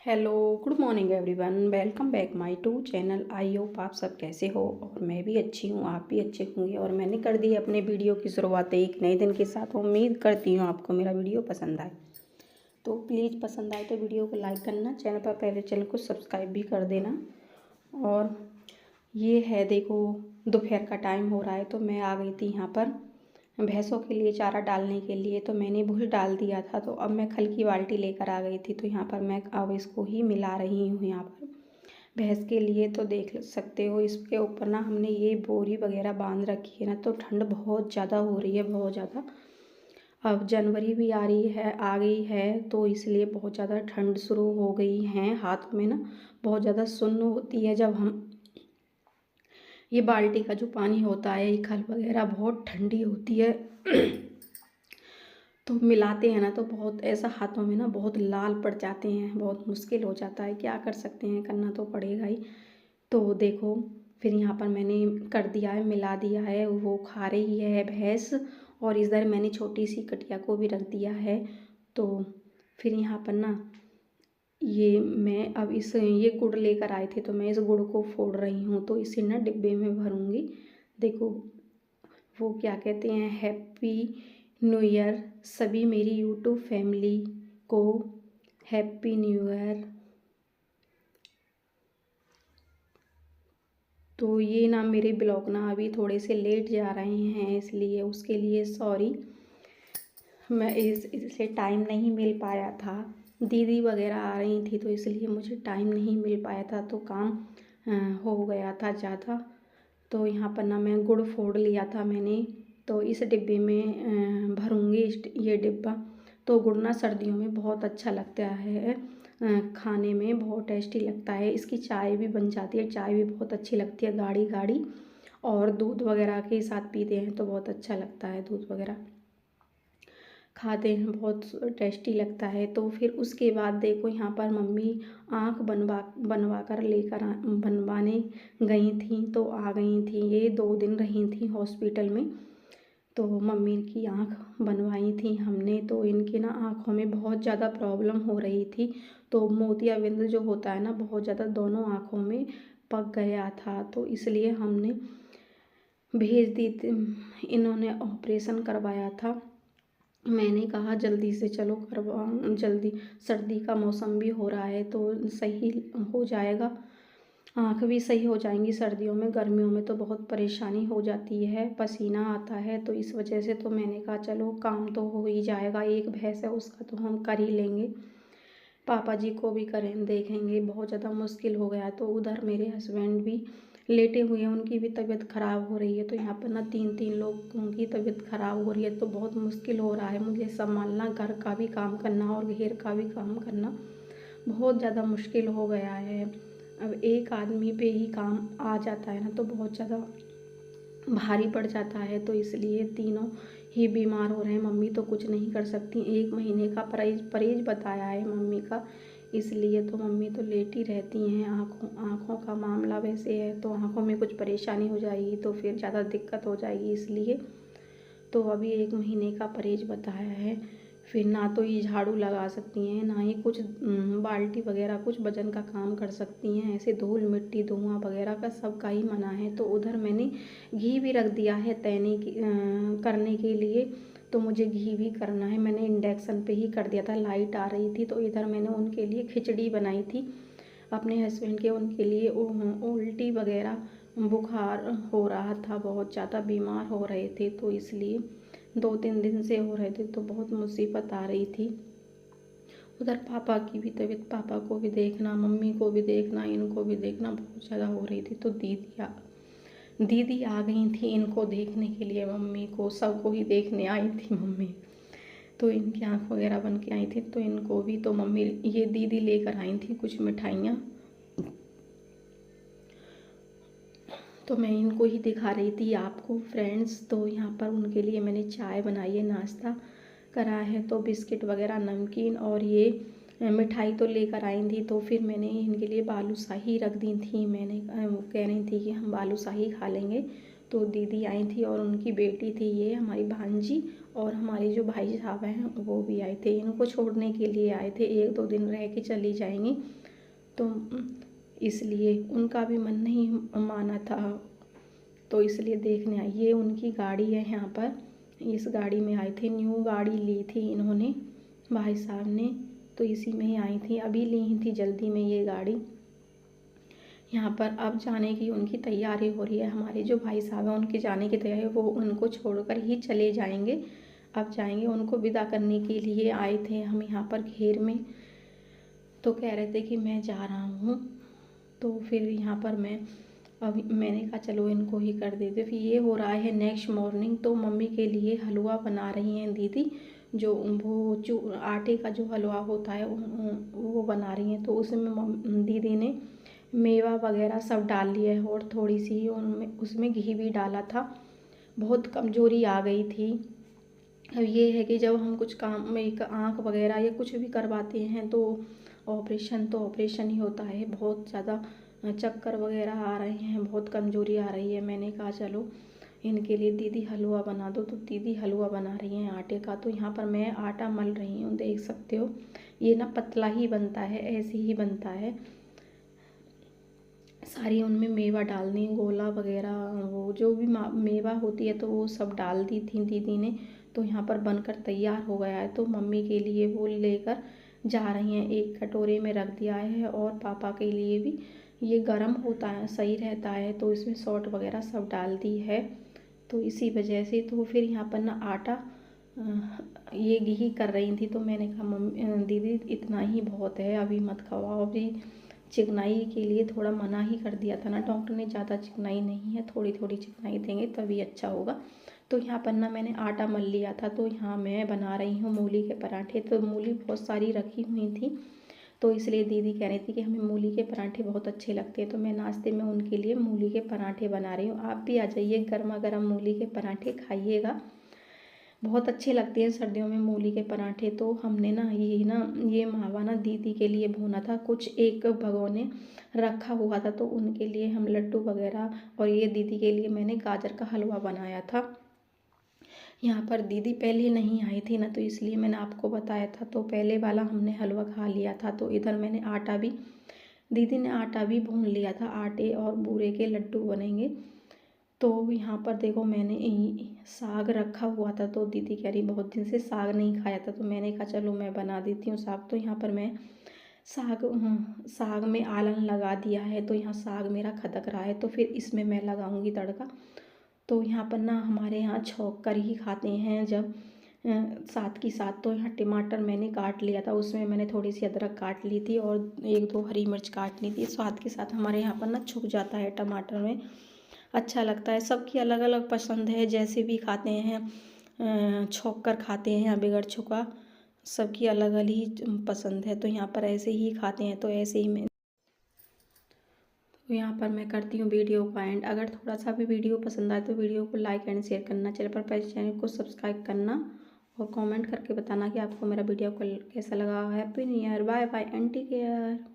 Hello, good morning everyone. Welcome back my to channel. I hope आप सब कैसे हो और मैं भी अच्छी हूँ, आप भी अच्छे होंगे। और मैंने कर दी अपने वीडियो की शुरुआत एक नए दिन के साथ। उम्मीद करती हूँ आपको मेरा वीडियो पसंद आए, तो प्लीज़ पसंद आए तो वीडियो को लाइक करना, चैनल पर पहले चैनल को सब्सक्राइब भी कर देना। और ये है, देखो दोपहर का टाइम हो रहा है, तो मैं आ गई थी यहाँ पर भैंसों के लिए चारा डालने के लिए। तो मैंने भूल डाल दिया था, तो अब मैं खल की बाल्टी लेकर आ गई थी। तो यहाँ पर मैं अब इसको ही मिला रही हूँ यहाँ पर भैंस के लिए। तो देख सकते हो इसके ऊपर ना हमने ये बोरी वगैरह बांध रखी है ना, तो ठंड बहुत ज़्यादा हो रही है, बहुत ज़्यादा। अब जनवरी भी आ रही है, आ गई है, तो इसलिए बहुत ज़्यादा ठंड शुरू हो गई है। हाथ में ना बहुत ज़्यादा सुन्न होती है जब हम ये बाल्टी का जो पानी होता है, ये खल वगैरह बहुत ठंडी होती है तो मिलाते हैं ना तो बहुत ऐसा हाथों में ना बहुत लाल पड़ जाते हैं, बहुत मुश्किल हो जाता है। क्या कर सकते हैं, करना तो पड़ेगा ही। तो देखो फिर यहाँ पर मैंने कर दिया है, मिला दिया है, वो खा रही है भैंस। और इधर मैंने छोटी सी कटिया को भी रख दिया है। तो फिर यहाँ पर ना ये मैं अब ये गुड़ लेकर आए थे, तो मैं इस गुड़ को फोड़ रही हूँ, तो इसे ना डिब्बे में भरूँगी। देखो वो क्या कहते हैं, हैप्पी न्यू ईयर सभी मेरी यूट्यूब फैमिली को, हैप्पी न्यू ईयर। तो ये ना मेरे ब्लॉग ना अभी थोड़े से लेट जा रहे हैं, इसलिए उसके लिए सॉरी। मैं इसलिए टाइम नहीं मिल पाया था, दीदी वगैरह आ रही थी, तो इसलिए मुझे टाइम नहीं मिल पाया था, तो काम हो गया था ज़्यादा। तो यहाँ पर ना मैं गुड़ फोड़ लिया था मैंने, तो इस डिब्बे में भरूँगी ये डिब्बा। तो गुड़ ना सर्दियों में बहुत अच्छा लगता है, खाने में बहुत टेस्टी लगता है। इसकी चाय भी बन जाती है, चाय भी बहुत अच्छी लगती है, गाढ़ी गाढ़ी। और दूध वगैरह के साथ पीते हैं तो बहुत अच्छा लगता है, दूध वगैरह खाते हैं, बहुत टेस्टी लगता है। तो फिर उसके बाद देखो यहाँ पर मम्मी आँख बनवा कर बनवाने गई थी, तो आ गई थी। ये 2 दिन रही थी हॉस्पिटल में, तो मम्मी की आँख बनवाई थी हमने। तो इनकी ना आँखों में बहुत ज़्यादा प्रॉब्लम हो रही थी, तो मोतियाबिंद जो होता है ना बहुत ज़्यादा दोनों आँखों में पक गया था, तो इसलिए हमने भेज दी थी। इन्होंने ऑपरेशन करवाया था। मैंने कहा जल्दी से चलो करवा, जल्दी सर्दी का मौसम भी हो रहा है तो सही हो जाएगा, आँख भी सही हो जाएंगी। सर्दियों में गर्मियों में तो बहुत परेशानी हो जाती है, पसीना आता है, तो इस वजह से तो मैंने कहा चलो काम तो हो ही जाएगा। एक भैंस है उसका तो हम कर ही लेंगे, पापा जी को भी करें देखेंगे। बहुत ज़्यादा मुश्किल हो गया, तो उधर मेरे हस्बैंड भी लेटे हुए हैं, उनकी भी तबीयत ख़राब हो रही है। तो यहाँ पर ना 3-3 लोगों की तबीयत ख़राब हो रही है, तो बहुत मुश्किल हो रहा है मुझे संभालना, घर का भी काम करना और घेर का भी काम करना, बहुत ज़्यादा मुश्किल हो गया है। अब एक आदमी पे ही काम आ जाता है ना तो बहुत ज़्यादा भारी पड़ जाता है, तो इसलिए तीनों ही बीमार हो रहे हैं। मम्मी तो कुछ नहीं कर सकती, 1 महीने का परहेज बताया है मम्मी का, इसलिए तो मम्मी तो लेटी रहती हैं। आँखों का मामला वैसे है, तो आँखों में कुछ परेशानी हो जाएगी तो फिर ज़्यादा दिक्कत हो जाएगी, इसलिए तो अभी 1 महीने का परहेज बताया है। फिर ना तो ये झाड़ू लगा सकती हैं, ना ही कुछ बाल्टी वगैरह कुछ वजन का काम कर सकती हैं। ऐसे धूल मिट्टी धुआं वगैरह का सबका ही मना है। तो उधर मैंने घी भी रख दिया है करने के लिए, तो मुझे घी भी करना है। मैंने इंडक्शन पे ही कर दिया था, लाइट आ रही थी, तो इधर मैंने उनके लिए खिचड़ी बनाई थी अपने हस्बैंड के, उनके लिए उल्टी वगैरह बुखार हो रहा था, बहुत ज़्यादा बीमार हो रहे थे, तो इसलिए 2-3 दिन से हो रहे थे, तो बहुत मुसीबत आ रही थी। उधर पापा की भी तबीयत, पापा को भी देखना, मम्मी को भी देखना, इनको भी देखना, बहुत ज़्यादा हो रही थी। तो दीदी आ गई थी इनको देखने के लिए, मम्मी को सबको ही देखने आई थी मम्मी। तो इनकी आँख वगैरह बन के आई थी, तो इनको भी तो मम्मी ये दीदी लेकर आई थी कुछ मिठाइयाँ, तो मैं इनको ही दिखा रही थी आपको फ्रेंड्स। तो यहाँ पर उनके लिए मैंने चाय बनाई है, नाश्ता करा है, तो बिस्किट वगैरह नमकीन और ये मिठाई तो लेकर आई थी। तो फिर मैंने इनके लिए बालूशाही रख दी थी, मैंने वो कह रही थी कि हम बालूशाही खा लेंगे। तो दीदी आई थी और उनकी बेटी थी, ये हमारी भांजी और हमारे जो भाई साहब हैं वो भी आए थे, इनको छोड़ने के लिए आए थे, 1-2 दिन रह के चली जाएंगी। तो इसलिए उनका भी मन नहीं माना था, तो इसलिए देखने आई। ये उनकी गाड़ी है यहाँ पर, इस गाड़ी में आए थे। न्यू गाड़ी ली थी इन्होंने, भाई साहब ने, तो इसी में ही आई थी। अभी ली थी जल्दी में ये गाड़ी। यहाँ पर अब जाने की उनकी तैयारी हो रही है। हमारे जो भाई साहब हैं उनके जाने की तैयारी, वो उनको छोड़कर ही चले जाएंगे। अब जाएंगे, उनको विदा करने के लिए आए थे हम यहाँ पर घेर में। तो कह रहे थे कि मैं जा रहा हूँ, तो फिर यहाँ पर अभी मैंने कहा चलो इनको ही कर देते। फिर ये हो रहा है नेक्स्ट मॉर्निंग, तो मम्मी के लिए हलवा बना रही हैं दीदी, जो वो आटे का जो हलवा होता है वो बना रही हैं। तो उसमें दीदी ने मेवा वगैरह सब डाल लिया है, और थोड़ी सी उनमें उसमें घी भी डाला था। बहुत कमज़ोरी आ गई थी। अब ये है कि जब हम कुछ काम में एक आँख वगैरह या कुछ भी करवाते हैं तो ऑपरेशन ही होता है। बहुत ज़्यादा चक्कर वगैरह आ रहे हैं, बहुत कमज़ोरी आ रही है। मैंने कहा चलो इनके लिए दीदी हलवा बना दो, तो दीदी हलवा बना रही हैं आटे का। तो यहाँ पर मैं आटा मल रही हूँ, देख सकते हो। ये ना पतला ही बनता है, ऐसे ही बनता है। सारी उनमें मेवा डालनी, गोला वगैरह, वो जो भी मेवा होती है तो वो सब डाल दी थी दीदी ने। तो यहाँ पर बनकर तैयार हो गया है। तो मम्मी के लिए वो लेकर जा रही हैं, एक कटोरे में रख दिया है। और पापा के लिए भी, ये गर्म होता है, सही रहता है, तो इसमें सॉल्ट वगैरह सब डाल दी है। तो इसी वजह से तो फिर यहाँ पर ना आटा ये घी कर रही थी। तो मैंने कहा मम्मी दीदी इतना ही बहुत है, अभी मत खवाओ। अभी चिकनाई के लिए थोड़ा मना ही कर दिया था ना डॉक्टर ने, ज़्यादा चिकनाई नहीं है, थोड़ी थोड़ी चिकनाई देंगे तभी अच्छा होगा। तो यहाँ पर ना मैंने आटा मल लिया था। तो यहाँ मैं बना रही हूँ मूली के पराठे। तो मूली बहुत सारी रखी हुई थी, तो इसलिए दीदी कह रही थी कि हमें मूली के पराठे बहुत अच्छे लगते हैं। तो मैं नाश्ते में उनके लिए मूली के पराठे बना रही हूँ। आप भी आ जाइए, गर्मा गर्म मूली के पराठे खाइएगा, बहुत अच्छे लगते हैं सर्दियों में मूली के पराठे। तो हमने ये मावा ना दीदी के लिए भूना था, कुछ एक भगोने रखा हुआ था, तो उनके लिए हम लड्डू वगैरह, और ये दीदी के लिए मैंने गाजर का हलवा बनाया था। यहाँ पर दीदी पहले नहीं आई थी ना, तो इसलिए मैंने आपको बताया था। तो पहले वाला हमने हलवा खा लिया था। तो इधर मैंने दीदी ने आटा भी भून लिया था, आटे और बूरे के लड्डू बनेंगे। तो यहाँ पर देखो मैंने साग रखा हुआ था। तो दीदी कह रही बहुत दिन से साग नहीं खाया था, तो मैंने कहा चलो मैं बना देती हूँ साग। तो यहाँ पर मैं साग में आलन लगा दिया है। तो यहाँ साग मेरा खदक रहा है, तो फिर इसमें मैं लगाऊंगी तड़का। तो यहाँ पर ना हमारे यहाँ छौंक कर ही खाते हैं जब साथ की साथ। तो यहाँ टमाटर मैंने काट लिया था, उसमें मैंने थोड़ी सी अदरक काट ली थी और 1-2 हरी मिर्च काट ली थी। स्वाद के साथ हमारे यहाँ पर ना छुक जाता है टमाटर में, अच्छा लगता है। सबकी अलग अलग पसंद है, जैसे भी खाते हैं, छौंक कर खाते हैं या बगैर छुका, सबकी अलग अलग ही पसंद है। तो यहाँ पर ऐसे ही खाते हैं, तो ऐसे ही मैं तो यहाँ पर मैं करती हूँ वीडियो का एंड। अगर थोड़ा सा भी वीडियो पसंद आए तो वीडियो को लाइक एंड शेयर करना, चैनल को सब्सक्राइब करना, और कमेंट करके बताना कि आपको मेरा वीडियो कैसा लगा। Happy new year, bye bye and take care.